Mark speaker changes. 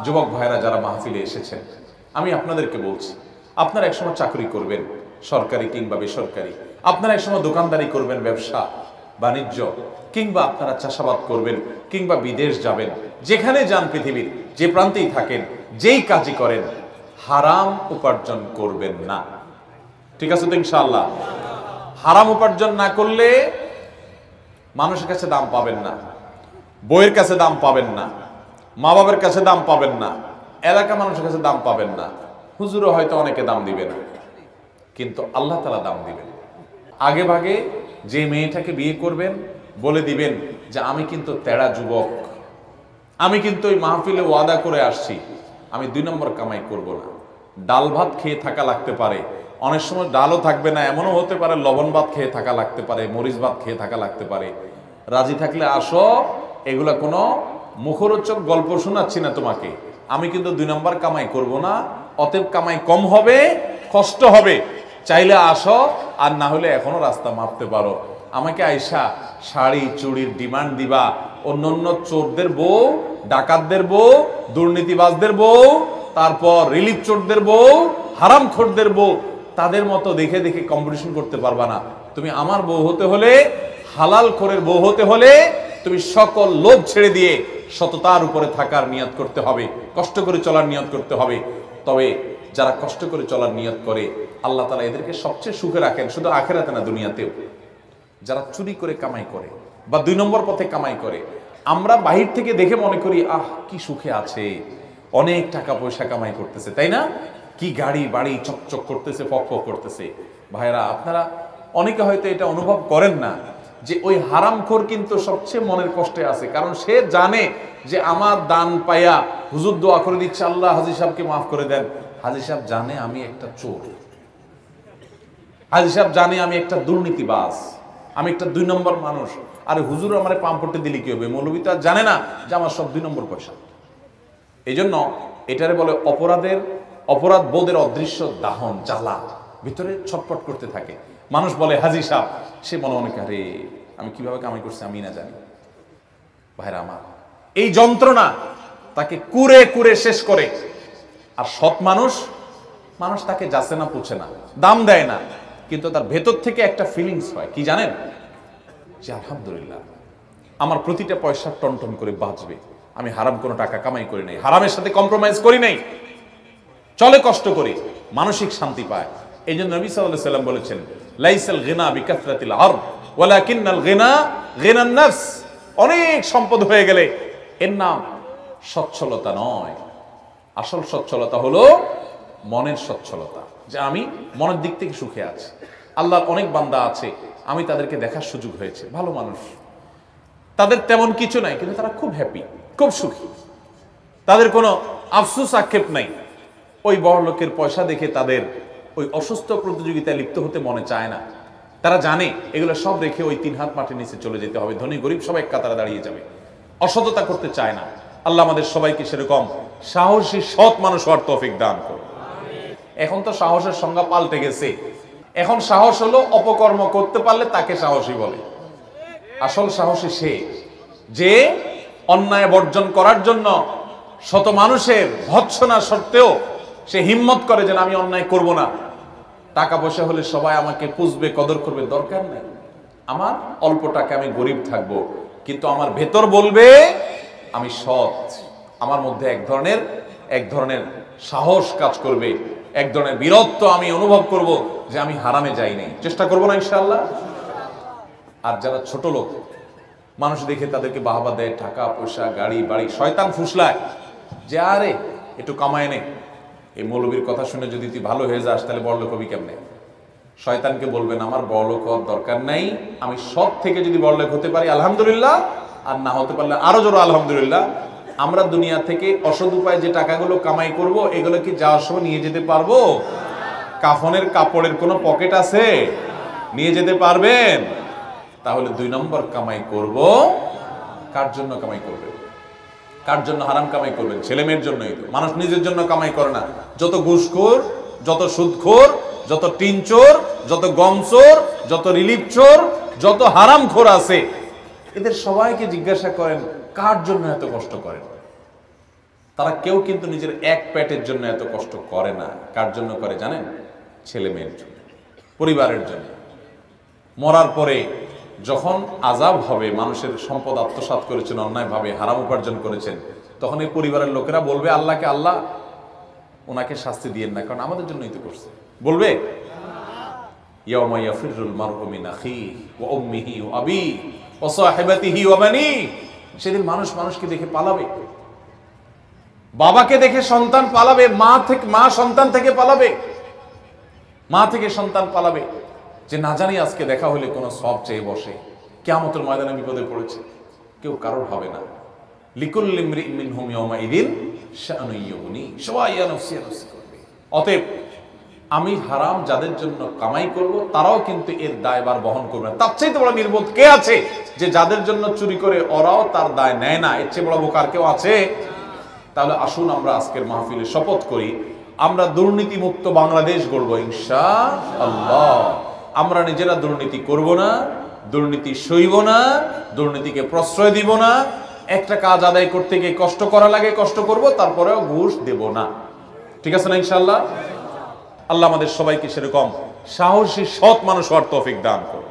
Speaker 1: যুবক ভাইরা যারা মাহফিলে এসেছেন, আমি আপনাদেরকে বলছি, আপনারা একসময় চাকরি করবেন, সরকারি কিংবা বেসরকারি। আপনারা একসময় দোকানদারি করবেন, ব্যবসা বাণিজ্য, কিংবা আপনারা চাষাবাদ করবেন, কিংবা বিদেশ যাবেন। যেখানে যান, পৃথিবীর যে প্রান্তেই থাকেন, যেই কাজই করেন, হারাম উপার্জন করবেন না। ঠিক আছে তো ইনশাআল্লাহ? হারাম উপার্জন না করলে মানুষের কাছে দাম পাবেন না, বইয়ের কাছে দাম পাবেন না, মা বাবার কাছে দাম পাবেন না, এলাকা মানুষের কাছে দাম পাবেন না। হুজুরও হয়তো অনেকে দাম দিবে না, কিন্তু আল্লাহ তাআলা দাম দিবেন। আগে ভাগে যে মেয়েটাকে বিয়ে করবেন বলে দিবেন যে আমি কিন্তু তেড়া যুবক, আমি কিন্তু ওই মাহফিলে ওয়াদা করে আসছি, আমি 2 নম্বর কামাই করব না। ডাল ভাত খেয়ে থাকা লাগতে পারে, অনেক সময় ডালও থাকবে না, এমনও হতে পারে লবণ ভাত খেয়ে থাকা লাগতে পারে, মরিচ ভাত খেয়ে থাকা লাগতে পারে। রাজি থাকলে আসো, এগুলা কোনো মুখরোচক গল্প শোনাচ্ছি না তোমাকে। আমি কিন্তু 2 নম্বর কামাই করব না, অতএব কামাই কম হবে, কষ্ট হবে। চাইলে আসো, আর না হলে এখনো রাস্তা মাপতে পারো। আমাকে আইসা শাড়ি চুড়ির ডিমান্ড দিবা, অন্য চোরদের বউ, ডাকাতদের বউ, দুর্নীতিবাজদের বউ, তারপর রিলিফ চোরদের বউ, হারামখোরদের বউ, তাদের মতো দেখে দেখে কম্পিটিশন করতে পারবা না। তুমি আমার বউ হতে হলে, হালাল খোরের বউ হতে হলে, তুমি সকল লোভ ছেড়ে দিয়ে সততার উপরে থাকার নিয়ত করতে হবে, কষ্ট করে চলার নিয়ত করতে হবে। তবে যারা কষ্ট করে চলার নিয়ত করে, আল্লাহ তাআলা এদেরকে সবচেয়ে সুখে রাখেন, শুধু আখিরাতে না, দুনিয়াতেও। যারা চুরি করে কামাই করে বা 2 নম্বর পথে কামাই করে, আমরা বাহির থেকে দেখে মনে করি আহ কি সুখে আছে, অনেক টাকা পয়সা কামাই করতেছে, তাই না? কি গাড়ি বাড়ি চকচক করতেছে, ফক ফক করতেছে। ভাইরা, আপনারা অনেকে হয়তো এটা অনুভব করেন না যে ওই হারামখোর কিন্তু সবচেয়ে মনের কষ্টে আছে, কারণ সে জানে যে আমার দান পাইয়া হুজুর দোয়া করে দিচ্ছে, আল্লাহ হাজী সাহেবকে মাফ করে দেন। হাজী সাহেব জানে আমি একটা চোর, হাজী সাহেব জানে আমি একটা দুর্নীতিবাজ, আমি একটা 2 নম্বর মানুষ। আরে হুজুর আমারে পাম্পটে দিলে কি হবে? মৌলবী তো আর জানে না যে আমার সব 2 নম্বর পয়সা। এই জন্য এটারে বলে অপরাধ বোধের অদৃশ্য দাহন, জ্বালা ভিতরে ছটফট করতে থাকে। মানুষ বলে হাজী সাহেব, সে মনে মনে আরে আমি কিভাবে কামাই করছি আমি না জানি। ভাইরা আমার, এই যন্ত্রণা তাকে কুরে কুরে শেষ করে। আর সৎ মানুষ তাকে যাচ্ছে না, পুছে না, দাম দেয় না, কিন্তু তার ভেতর থেকে একটা ফিলিংস হয়, কি জানেন? যে আলহামদুলিল্লাহ আমার প্রতিটা পয়সা টনটন করে বাঁচবে, আমি হারাম কোনো টাকা কামাই করি নাই, হারামের সাথে কম্প্রোমাইজ করি নাই, চলে কষ্ট করে, মানসিক শান্তি পায়। এই জন্য নবী সাল্লাল্লাহু আলাইহি ওয়াসাল্লাম বলেছেন, লাইসাল গিনা বিকাসরাতিল আরদ ওয়ালাকিন্নাল গিনা গিনান নাফস। অনেক সম্পদ হয়ে গেলে এর নাম সচ্ছলতা নয়, আসল সচ্ছলতা হলো মনের সচ্ছলতা, যে আমি মনের দিক থেকে সুখে আছি। আল্লাহর অনেক বান্দা আছে, আমি তাদেরকে দেখার সুযোগ হয়েছে, ভালো মানুষ, তাদের তেমন কিছু নাই, কিন্তু তারা খুব হ্যাপি, খুব সুখী, তাদের কোনো আফসোস আক্ষেপ নাই। ওই বড় লোকের পয়সা দেখে তাদের ওই অসুস্থ প্রতিযোগিতায় লিপ্ত হতে মনে চায় না। তারা জানে এগুলো সব রেখে ওই 3 হাত মাটির নিচে চলে যেতে হবে, ধনী গরিব সবাই এক কাতারে দাঁড়িয়ে যাবে, অসততা করতে চায় না। আল্লাহ আমাদের সবাইকে সেরকম সাহসী সৎ মানুষ হওয়ার তৌফিক দান করুন। এখন তো সাহসের সংজ্ঞা পাল্টে গেছে, এখন সাহস হলো অপকর্ম করতে পারলে তাকে সাহসী বলে। আসল সাহসী সে যে অন্যায় বর্জন করার জন্য শত মানুষের ভৎসনা সত্ত্বেও সে হিম্মত করে যে আমি অন্যায় করব না। টাকা পয়সা হলে সবাই আমাকে পুষবে, কদর করবে, দরকার নেই, আমার অল্প টাকা, আমি গরিব থাকবো, কিন্তু আমার ভেতর বলবে আমি সৎ। আমার মধ্যে এক ধরনের সাহস কাজ করবে, এক ধরনের বীরত্ব আমি অনুভব করব যে আমি হারামে যাই নাই, চেষ্টা করবো না ইনশাআল্লাহ। আর যারা ছোট লোক, মানুষ দেখে তাদেরকে বাহবা দেয়, টাকা পয়সা গাড়ি বাড়ি, শয়তান ফুসলায় যে আরে একটু কামায় নে, এই মৌলবীর কথা শুনে যদি তুই ভালো হয়ে যাস তাহলে বড়লোক হবি কেমনে? শয়তানকে বলবেন আমার বড়লোক হওয়ার দরকার নাই, আমি সৎ থেকে যদি বড়লোক হতে পারি আলহামদুলিল্লাহ, আর না হতে পারলে আরো জোর আলহামদুলিল্লাহ। আমরা দুনিয়া থেকে অসৎ উপায়ে যে টাকাগুলো কামাই করব, এগুলো কি যাওয়ার সময় নিয়ে যেতে পারবো? কাফনের কাপড়ের কোনো পকেট আছে? নিয়ে যেতে পারবেন? তাহলে 2 নম্বর কামাই করব। কার জন্য কামাই করবেন? কার জন্য হারাম কামাই করবেন? ছেলে মেয়ের জন্যই তো। মানুষ নিজের জন্য কামাই করে না। যত ঘুষখোর, যত সুদখোর, যত টিন চোর, যত গম চোর, যত রিলিফ চোর, যত হারামখোর আছে, এদের সবাইকে জিজ্ঞাসা করেন কার জন্য এত কষ্ট করেন, তারা কেউ কিন্তু নিজের এক পেটের জন্য এত কষ্ট করে না। কার জন্য করে জানেন? ছেলে মেয়ের জন্য, পরিবারের জন্য। মরার পরে যখন আযাব হবে, মানুষের সম্পদ আত্মসাৎ করেছেন, অন্যায়ভাবে হারাম উপার্জন করেছেন, তখন এই পরিবারের লোকেরা বলবে আল্লাহকে, আল্লাহ ওনাকে শাস্তি দিয়েন না, কারণ আমাদের জন্যই তো করছে। বলবে ইয়াউমা ইয়াফিরুল মারউ মিন আখিহি ওয়া উম্মিহি ওয়া আবিহি ওয়া সাহিবাতিহি ওয়া বানিহি। সেদিন মানুষ মানুষকে দেখে পালাবে, বাবাকে দেখে সন্তান পালাবে, মা সন্তান থেকে পালাবে, মা থেকে সন্তান পালাবে, যে না জানি আজকে দেখা হলে কোনো সব চেয়ে বসে। কিয়ামতের ময়দানে বিপদে পড়েছে, কেউ কারোর হবে না। লিকুল্লি ইমরিইন মিনহুম ইয়াউমাইযিন শাআনুন ইউগনি, সবাই ইয়া নাফসি ইয়া নাফসি করবে। অতএব আমি হারাম যাদের জন্য কামাই করব, তারাও কিন্তু এর দায়ভার বহন করবে না। তার চাইতে বড় নির্বোধ কে আছে যে যাদের জন্য চুরি করে ওরাও তার দায় নেয় না? এর চেয়ে বড় বোকার কেউ আছে? তাহলে আসুন আমরা আজকের মাহফিলে শপথ করি, আমরা দুর্নীতি মুক্ত বাংলাদেশ গড়ব ইনশাআল্লাহ। আমরা নিজেরা দুর্নীতি করব না, দুর্নীতি সইব না, দুর্নীতিকে প্রশ্রয় দিব না। একটা কাজ আদায় করতে গিয়ে কষ্ট করা লাগে, কষ্ট করব, তারপরেও ঘুষ দেব না। ঠিক আছে না ইনশাআল্লাহ? আল্লাহ আমাদের সবাইকে সেরকম সাহসী সৎ মানুষ হওয়ার তৌফিক দান করুন।